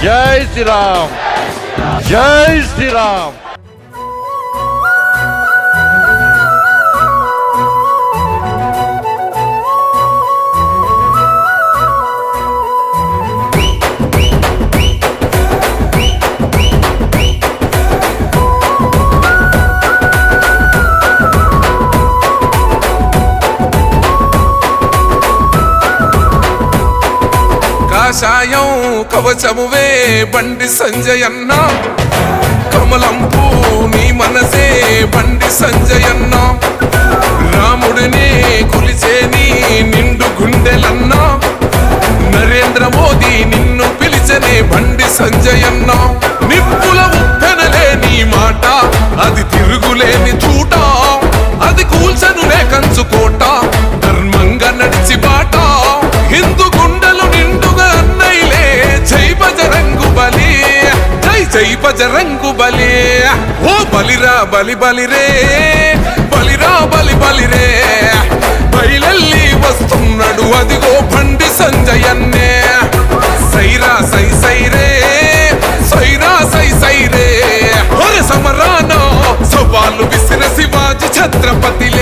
జై శ్రీరామ్, జై శ్రీరామ్. కాషాయం కవచమువే బండి సంజయన్న, కమలంపూ నీ మనసే బండి సంజయన్న, రాముడిని కొలిచే నీ నిండు గుండెలన్న, నరేంద్ర మోదీ నిన్ను పిలిచనే బండి సంజయన్న. నిప్పుల ఉప్పెనలే నీ మాట, అది తిరుగులేని చూట, అది కూల్చనులే కంచుకోట, ధర్మంగా నడిచి బాట, హిందూ గుండెలు నిండుగా అన్నైలే. జై బజరంగు బలి, జై జై బజరంగు బలి. ఓ బలిరా బలి బలిరే, బలిరా బలి బలిరే, బయలెల్లి వస్తున్నాడు అదిగో బండి సంజయన్నే. సైరా సై సైరే, సైరా సై సైరే, సమరాన సవాలు విసిర శివాజీ ఛత్రపతి.